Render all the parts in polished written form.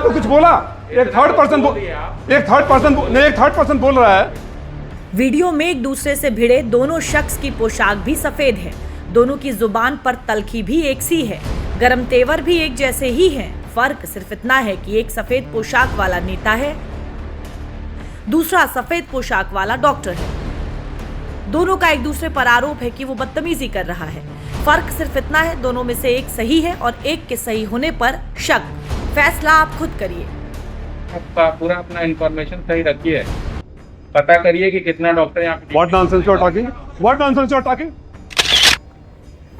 आपको कुछ बोला? एक थर्ड पर्सन बोल रहा है। वीडियो में एक दूसरे से भिड़े दोनों शख्स की पोशाक भी सफेद है। दोनों की जुबान पर तलखी भी एक सी है। गरम तेवर भी एक जैसे ही हैं। फर्क सिर्फ इतना है कि एक सफेद पोशाक वाला नेता है, दूसरा सफेद पोशाक वाला डॉक्टर है। दोनों का एक दूसरे पर आरोप है कि वो बदतमीजी कर रहा है। फर्क सिर्फ इतना है, दोनों में से एक सही है और एक के सही होने पर शक। फैसला आप खुद करिए। पूरा अपना इंफॉर्मेशन सही रखिए, पता करिए कि कितना डॉक्टर यहाँ पे। What nonsense you are talking? What nonsense you are talking?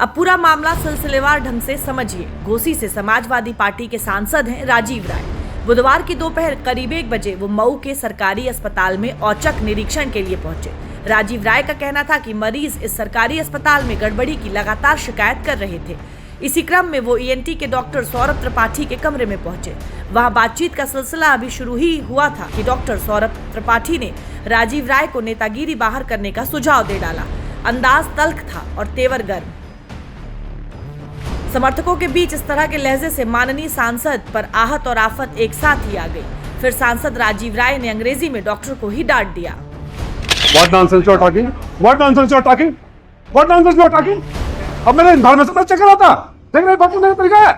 अब पूरा मामला सिलसिलेवार ढंग से समझिए। घोसी से समाजवादी पार्टी के सांसद हैं राजीव राय। बुधवार की दोपहर करीब 1 बजे वो मऊ के सरकारी अस्पताल में औचक निरीक्षण के लिए पहुंचे। राजीव राय का कहना था कि मरीज इस सरकारी अस्पताल में गड़बड़ी की लगातार शिकायत कर रहे थे। इसी क्रम में वो ईएनटी के डॉक्टर सौरभ त्रिपाठी के कमरे में पहुंचे। वहां बातचीत का सिलसिला अभी शुरू ही हुआ था कि डॉक्टर सौरभ त्रिपाठी ने राजीव राय को नेतागिरी बाहर करने का सुझाव दे डाला। अंदाज तल्ख था और तेवर गर्म। समर्थकों के बीच इस तरह के लहजे से माननीय सांसद पर आहत और आफत एक साथ ही आ गई। फिर सांसद राजीव राय ने अंग्रेजी में डॉक्टर को ही डांट दिया। What nonsense you are talking? What nonsense you are talking? What nonsense you are talking? अब मैंने इन्फॉर्मेशन चेक करा था, देख रहे बात नहीं तरीका है।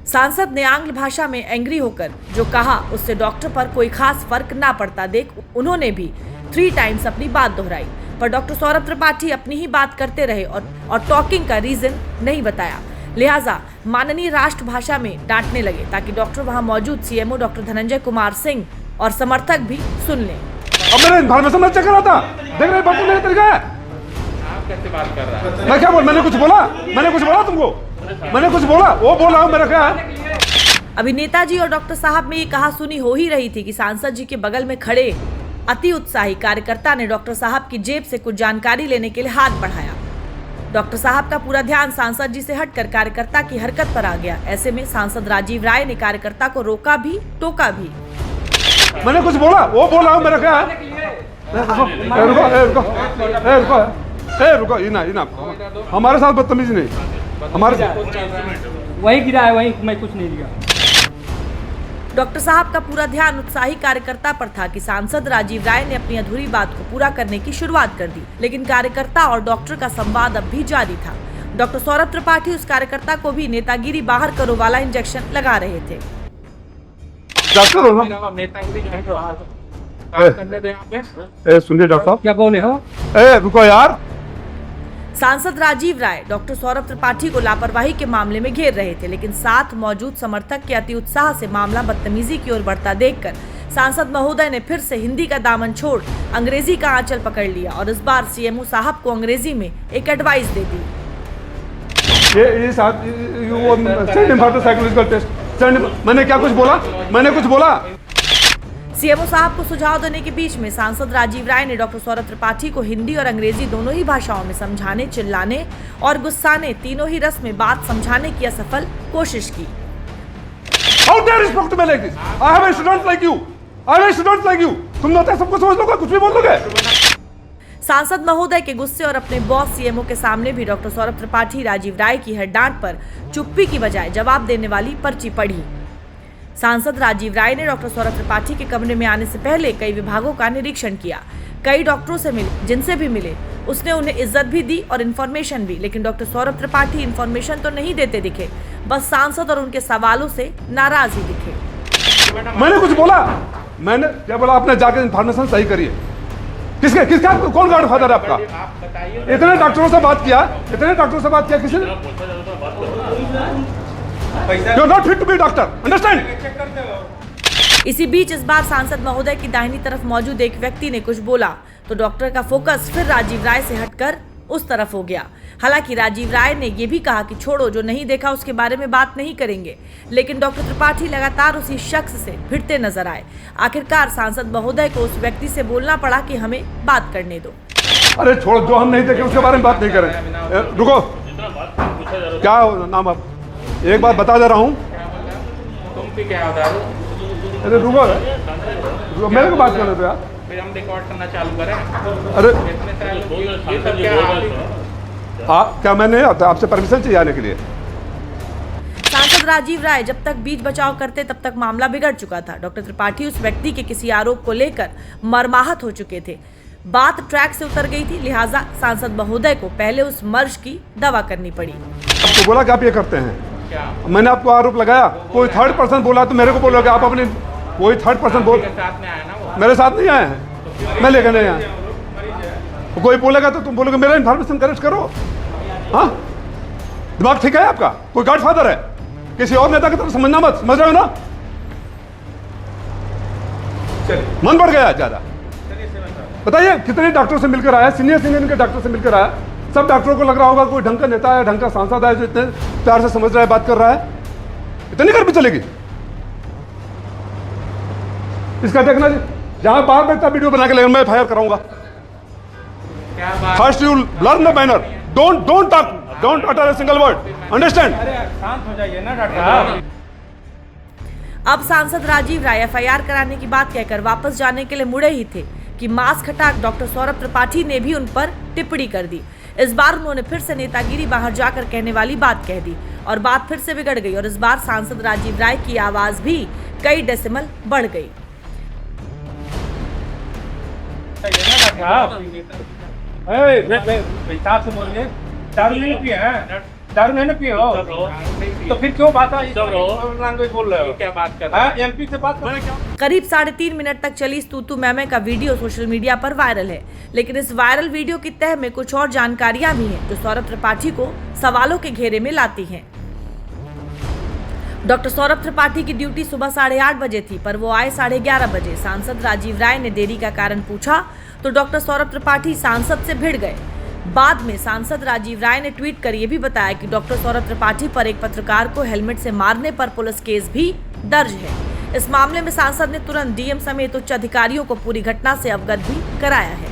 सांसद ने आंग्ल भाषा में एंग्री होकर जो कहा उससे डॉक्टर पर कोई खास फर्क ना पड़ता देख उन्होंने भी 3 टाइम्स अपनी बात दोहराई। पर डॉक्टर सौरभ त्रिपाठी अपनी ही बात करते रहे और टॉकिंग का रीजन नहीं बताया। लिहाजा माननीय राष्ट्रभाषा में डांटने लगे ताकि डॉक्टर वहां मौजूद सीएमओ डॉक्टर धनंजय कुमार सिंह और समर्थक भी सुन लें। अब मैंने इन्फॉर्मेशन चेक करा था, देख रहे बात नहीं तरीका है। आप कैसे बात कर रहा है? मैं क्या बोल, मैंने कुछ बोला तुमको? मैंने कुछ बोला? वो बोल रहा हूँ, मेरा क्या है? अभी नेताजी और डॉक्टर साहब में ये कहा सुनी हो ही रही थी कि सांसद जी के बगल में खड़े अति उत्साही कार्यकर्ता ने डॉक्टर साहब की जेब से कुछ जानकारी लेने के लिए हाथ बढ़ाया। डॉक्टर साहब का पूरा ध्यान सांसद जी से हटकर कार्यकर्ता की हरकत पर आ गया। ऐसे में सांसद राजीव राय ने कार्यकर्ता को रोका भी टोका भी। मैंने कुछ बोला? वो बोल रहा हूँ, मेरा क्या है? रुको, इना हमारे साथ बदतमीजी नहीं। हमारे वही गिरा है, वही मैं कुछ नहीं दिया। डॉक्टर साहब का पूरा ध्यान उत्साही कार्यकर्ता पर था कि सांसद राजीव राय ने अपनी अधूरी बात को पूरा करने की शुरुआत कर दी, लेकिन कार्यकर्ता और डॉक्टर का संवाद अब भी जारी था। डॉक्टर सौरभ त्रिपाठी उस कार्यकर्ता को भी नेतागिरी बाहर करो वाला इंजेक्शन लगा रहे थे। सुनिए डॉक्टर साहब, क्या बोले हो? रुको यार। सांसद राजीव राय डॉक्टर सौरभ त्रिपाठी को लापरवाही के मामले में घेर रहे थे, लेकिन साथ मौजूद समर्थक के अति उत्साह से मामला बदतमीजी की ओर बढ़ता देखकर सांसद महोदय ने फिर से हिंदी का दामन छोड़ अंग्रेजी का आंचल पकड़ लिया और इस बार सीएमओ साहब को अंग्रेजी में एक एडवाइस दे दी। मैंने क्या कुछ बोला? मैंने कुछ बोला? सीएमओ साहब को सुझाव देने के बीच में सांसद राजीव राय ने डॉक्टर सौरभ त्रिपाठी को हिंदी और अंग्रेजी दोनों ही भाषाओं में समझाने, चिल्लाने और गुस्साने तीनों ही रस में बात समझाने की असफल कोशिश की। How dare you talk to me like this? I have a student like you. I have a student like you. तुम लोग सबको समझ लोगे, कुछ भी बोल दोगे। सांसद महोदय के गुस्से और अपने बॉस सीएमओ के सामने भी डॉक्टर सौरभ त्रिपाठी राजीव राय की हर डांट पर चुप्पी की बजाय जवाब देने वाली पर्ची पढ़ी। सांसद राजीव राय ने डॉक्टर सौरभ त्रिपाठी के कमरे में आने से पहले कई विभागों का निरीक्षण किया। कई डॉक्टरों से मिले, जिनसे भी मिले उसने उन्हें इज्जत भी दी और इन्फॉर्मेशन भी, लेकिन डॉक्टर सौरभ त्रिपाठी इन्फॉर्मेशन तो नहीं देते दिखे, बस सांसद और उनके सवालों से नाराज ही दिखे। मैंने कुछ बोला? मैंने क्या बोला? आपने जाकर इन्फॉर्मेशन सही करिए। किसका कौन गॉडफादर है आपका? इतने डॉक्टरों से बात किया, किसी ने? You are not fit to be doctor, understand? इसी बीच इस बार सांसद महोदय की दाहिनी तरफ मौजूद एक व्यक्ति ने कुछ बोला तो डॉक्टर का फोकस फिर राजीव राय से हटकर उस तरफ हो गया। हालांकि राजीव राय ने यह भी कहा कि छोड़ो, जो नहीं देखा उसके बारे में बात नहीं करेंगे, लेकिन डॉक्टर त्रिपाठी लगातार उसी शख्स से भिड़ते नजर आए। आखिरकार सांसद महोदय को उस व्यक्ति से बोलना पड़ा कि हमें बात करने दो। अरे छोड़ो, जो हम नहीं देखे उसके बारे में बात नहीं करें। रुको, क्या नाम? आप एक बात बता दे रहा हूँ। तुम भी क्या बता रहे? अरे रुको, मेरे को बात करने दो यार। फिर हम रिकॉर्ड करना चालू करें? अरे इतने सारे ये सब क्या? क्या मैंने आपसे परमिशन चाहिए आने के लिए? सांसद राजीव राय जब तक बीच बचाव करते तब तक मामला बिगड़ चुका था। डॉक्टर त्रिपाठी उस व्यक्ति के किसी आरोप को लेकर मर्माहत हो चुके थे। बात ट्रैक से उतर गई थी, लिहाजा सांसद महोदय को पहले उस मर्ज की दवा करनी पड़ी। आपको बोला कि आप ये करते हैं, क्या मैंने आपको आरोप लगाया, कोई थर्ड पर्सन बोला तो मेरे को बोलोगे आप अपने, कोई थर्ड पर्सन बोल, के साथ में आया ना वो, मेरे साथ नहीं आए हैं, मैं लेकर नहीं आया। कोई बोलेगा तो तुम बोलोगे मेरा इन्फॉर्मेशन करेक्ट करो। हाँ, दिमाग ठीक है आपका? कोई गॉडफादर है किसी और नेता की तरफ समझना मत, समझ रहे हो ना? मन बढ़ गया ज्यादा। बताइए कितने डॉक्टरों से मिलकर आया, सीनियर के डॉक्टर से मिलकर आया, सब डॉक्टरों को लग रहा होगा कोई ढंग का नेता है, ढंग का सांसद है जो इतने प्यार से समझ रहा है, बात कर रहा है। इतनी गर्मी चलेगी इसका? देखना जी, जहां बार बैठता वीडियो बना के लेकर मैं FIR कराऊंगा। क्या बात, first you learn the manner, don't talk, don't utter a single word, understand? शांत हो जाइए ना डॉक्टर साहब। अब सांसद राजीव राय FIR कराने की बात कहकर वापस जाने के लिए मुड़े ही थे कि मास्क हटा डॉक्टर सौरभ त्रिपाठी ने भी उन पर टिप्पणी कर दी। इस बार उन्होंने फिर से नेतागिरी बाहर जाकर कहने वाली बात कह दी और बात फिर से बिगड़ गई और इस बार सांसद राजीव राय की आवाज भी कई डेसिमल बढ़ गई। हिसाब से बोलिए, दारू नहीं पिए हैं, दारू नहीं पिए हो तो फिर क्यों बात लैंग्वेज बोल रहे हो? क्या बात कर रहे हैं? MP से बात कर रहे हैं। करीब 3.5 मिनट तक चली इस तू मैमे का वीडियो सोशल मीडिया पर वायरल है, लेकिन इस वायरल वीडियो की तह में कुछ और जानकारियां भी हैं जो सौरभ त्रिपाठी को सवालों के घेरे में लाती हैं। डॉक्टर सौरभ त्रिपाठी की ड्यूटी सुबह 8:30 बजे थी, पर वो आए 11:30 बजे। सांसद राजीव राय ने देरी का कारण पूछा तो डॉक्टर सौरभ त्रिपाठी सांसद से भिड़ गए। बाद में सांसद राजीव राय ने ट्वीट कर ये भी बताया कि डॉक्टर सौरभ त्रिपाठी पर एक पत्रकार को हेलमेट से मारने पर पुलिस केस भी दर्ज है। इस मामले में सांसद ने तुरंत DM समेत उच्च अधिकारियों को पूरी घटना से अवगत भी कराया है।